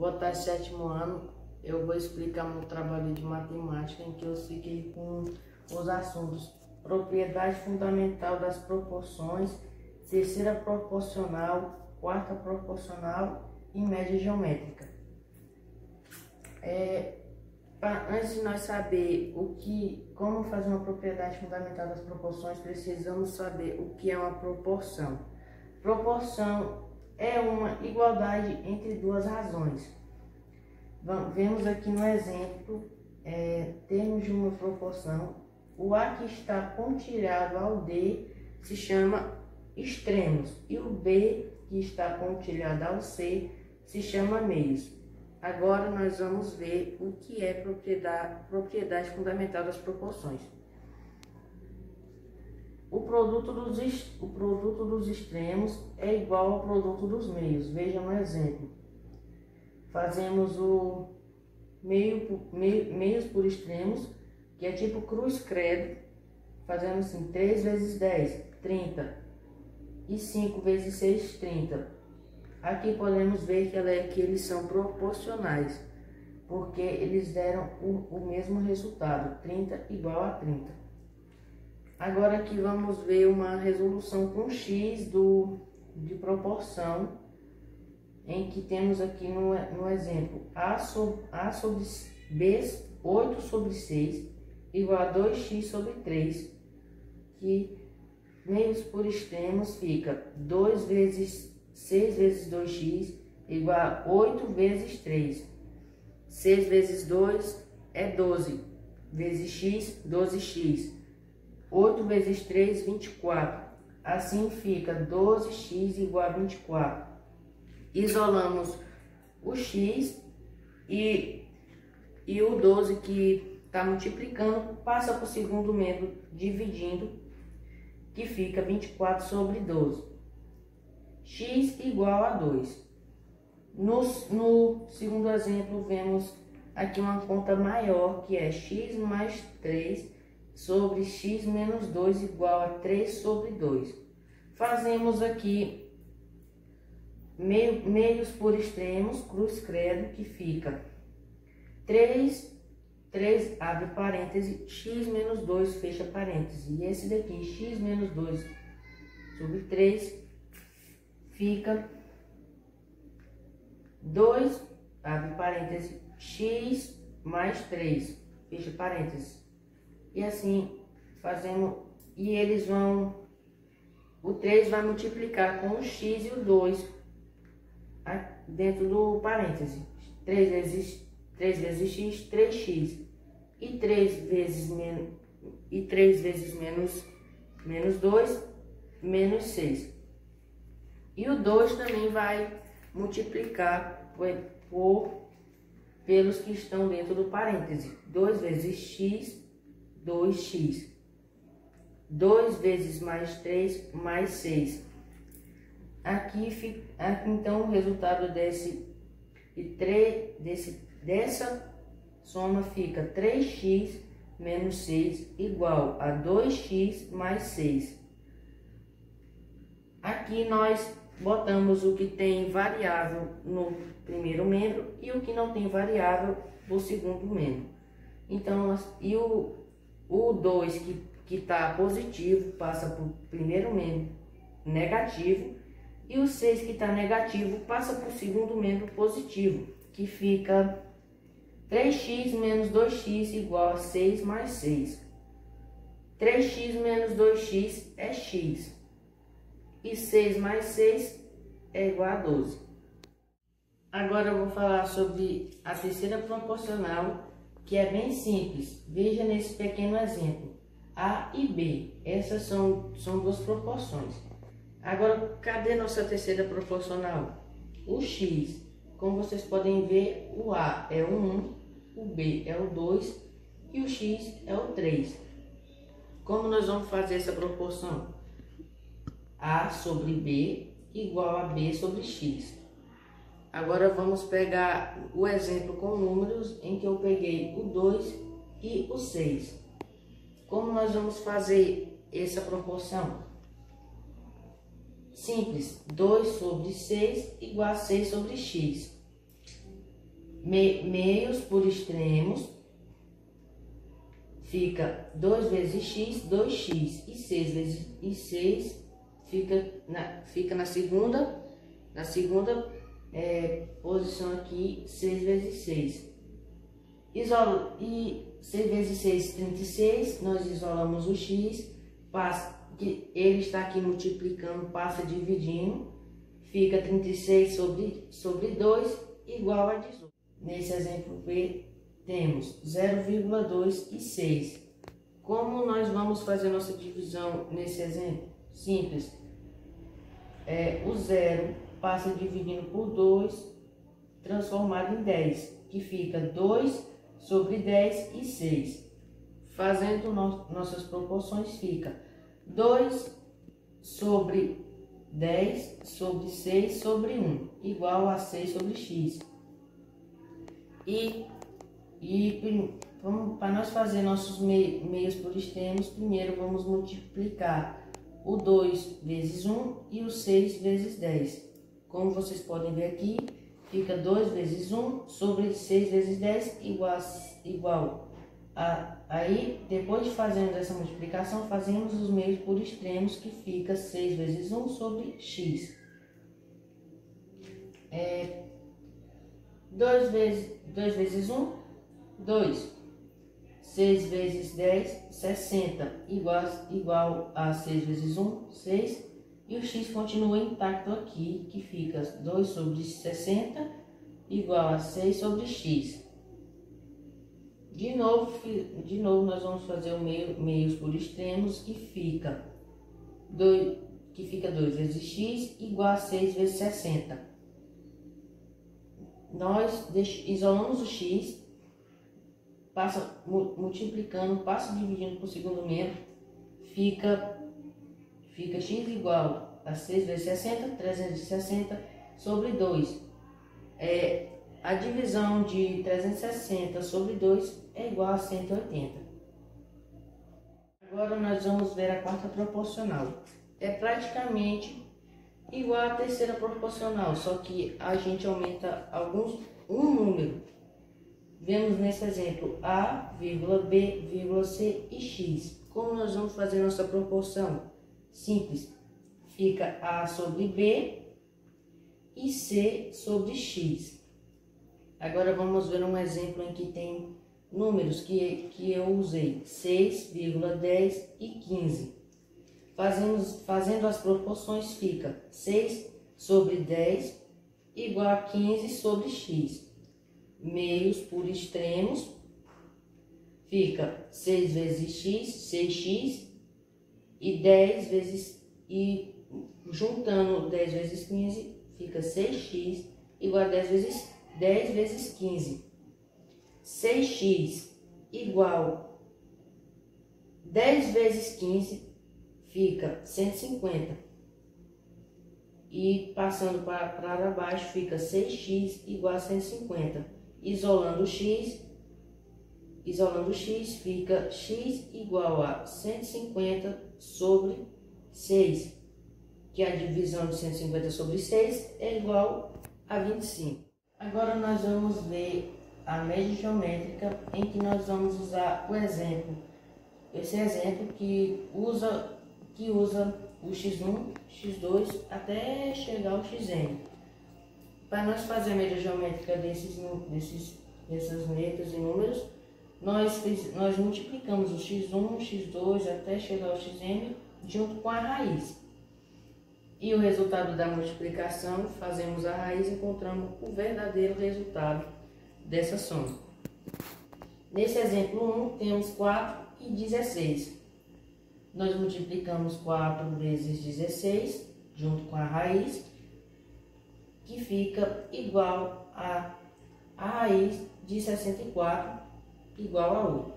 Boa tarde, sétimo ano. Eu vou explicar meu trabalho de matemática em que eu fiquei com os assuntos propriedade fundamental das proporções, terceira proporcional, quarta proporcional e média geométrica. Antes de nós saber como fazer uma propriedade fundamental das proporções, precisamos saber o que é uma proporção. Proporção é uma igualdade entre duas razões. Vemos aqui no exemplo, termos de uma proporção. O A que está pontilhado ao D se chama extremos e o B que está pontilhado ao C se chama meios. Agora nós vamos ver o que é propriedade fundamental das proporções. O produto dos extremos é igual ao produto dos meios. Veja no exemplo. Fazemos o meios por extremos, que é tipo cruz-credo. Fazemos assim, 3 vezes 10, 30. E 5 vezes 6, 30. Aqui podemos ver que eles são proporcionais, porque eles deram o mesmo resultado, 30 igual a 30. Agora aqui vamos ver uma resolução com x de proporção, em que temos aqui no exemplo A sobre B, 8 sobre 6, igual a 2x sobre 3, que meios por extremos fica 2 vezes 6 vezes 2x igual a 8 vezes 3. 6 vezes 2 é 12, vezes x, 12x. 8 vezes 3, 24. Assim fica 12x igual a 24. Isolamos o x e o 12 que está multiplicando passa para o segundo membro dividindo, que fica 24 sobre 12. X igual a 2. No segundo exemplo, vemos aqui uma conta maior, que é x mais 3 sobre x menos 2 igual a 3 sobre 2. Fazemos aqui meios por extremos, cruz-credo, que fica 3 abre parêntese, x menos 2 fecha parêntese. E esse daqui, x menos 2 sobre 3, fica 2, abre parêntese, x mais 3, fecha parêntese. E assim fazemos, e eles vão, o 3 vai multiplicar com o x e o 2 dentro do parêntese. 3 vezes x, 3x. E 3 vezes menos 2, menos 6. E o 2 também vai multiplicar pelos que estão dentro do parêntese. 2 vezes x, 2x. 2 vezes mais 3, mais 6. Aqui então o resultado dessa soma fica 3x menos 6 igual a 2x mais 6. Aqui nós botamos o que tem variável no primeiro membro e o que não tem variável no segundo membro. Então, o 2 que está positivo passa para o primeiro membro negativo e o 6 que está negativo passa para o segundo membro positivo, que fica 3x menos 2x igual a 6 mais 6. 3x menos 2x é x. E 6 mais 6 é igual a 12. Agora eu vou falar sobre a terceira proporcional, que é bem simples. Veja nesse pequeno exemplo. A e B. Essas são duas proporções. Agora, cadê nossa terceira proporcional? O x. Como vocês podem ver, o A é o 1, o B é o 2 e o x é o 3. Como nós vamos fazer essa proporção? A sobre B igual a B sobre x. Agora vamos pegar o exemplo com números em que eu peguei o 2 e o 6. Como nós vamos fazer essa proporção? Simples, 2 sobre 6 igual a 6 sobre x. meios por extremos, fica 2 vezes x, 2x, e 6 vezes 6 fica na segunda posição aqui, 6 vezes 6. E 6 vezes 6, 36, nós isolamos o x, que ele está aqui multiplicando, passa dividindo, fica 36 sobre 2 igual a 18. Nesse exemplo B, temos 0,2 e 6. Como nós vamos fazer nossa divisão nesse exemplo? Simples. O 0 passa dividindo por 2, transformado em 10, que fica 2 sobre 10 e 6. Fazendo nossas proporções, fica 2 sobre 10 sobre 6 sobre 1, igual a 6 sobre x. Para nós fazer nossos meios por extremos, primeiro vamos multiplicar o 2 vezes 1 e o 6 vezes 10. Como vocês podem ver aqui, fica 2 vezes 1 sobre 6 vezes 10 igual a... Aí, depois de fazermos essa multiplicação, fazemos os meios por extremos, que fica 6 vezes 1 sobre x. 2 vezes 1, 2. 6 vezes 10, 60, igual a 6 vezes 1, 6. E o x continua intacto aqui, que fica 2 sobre 60, igual a 6 sobre x. De novo nós vamos fazer o meios por extremos, que fica 2 vezes x, igual a 6 vezes 60. Nós isolamos o x, multiplicando, passa dividindo por segundo membro, fica x igual a 6 vezes 60, 360 sobre 2. A divisão de 360 sobre 2 é igual a 180. Agora nós vamos ver a quarta proporcional. É praticamente igual à terceira proporcional, só que a gente aumenta um número. Vemos nesse exemplo A, B, C e x. Como nós vamos fazer nossa proporção? Simples. Fica A sobre B e C sobre x. Agora vamos ver um exemplo em que tem números que eu usei, 6, 10 e 15. Fazendo as proporções, fica 6 sobre 10 igual a 15 sobre x. Meios por extremos, fica 6 vezes x, 6x, e juntando 10 vezes 15, fica 6x igual a 10 vezes 15. 6x igual 10 vezes 15, fica 150. E passando para baixo, fica 6x igual a 150. Isolando o x, fica x igual a 150 sobre 6, que a divisão de 150 sobre 6 é igual a 25. Agora nós vamos ver a média geométrica, em que nós vamos usar o exemplo. Esse exemplo que usa o x1, x2 até chegar ao xn. Para nós fazer a média geométrica dessas letras e números, nós multiplicamos o x1, x2 até chegar ao xn junto com a raiz. E o resultado da multiplicação, fazemos a raiz e encontramos o verdadeiro resultado dessa soma. Nesse exemplo 1, temos 4 e 16. Nós multiplicamos 4 vezes 16, junto com a raiz, que fica igual a raiz de 64, igual a 8.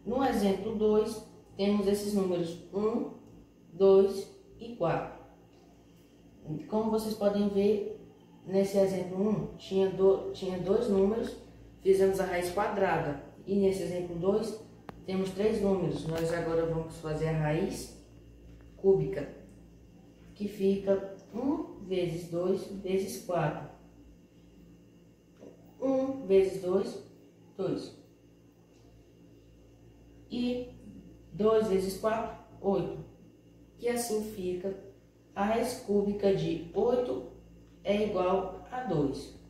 No exemplo 2, temos esses números 1, 2 e 4. Como vocês podem ver, nesse exemplo 1, tinha dois números, fizemos a raiz quadrada. E nesse exemplo 2, temos 3 números. Nós agora vamos fazer a raiz cúbica, que fica 1 vezes 2 vezes 4. 1 vezes 2, 2. E 2 vezes 4, 8. Que assim fica a raiz cúbica de 8 é igual a 2.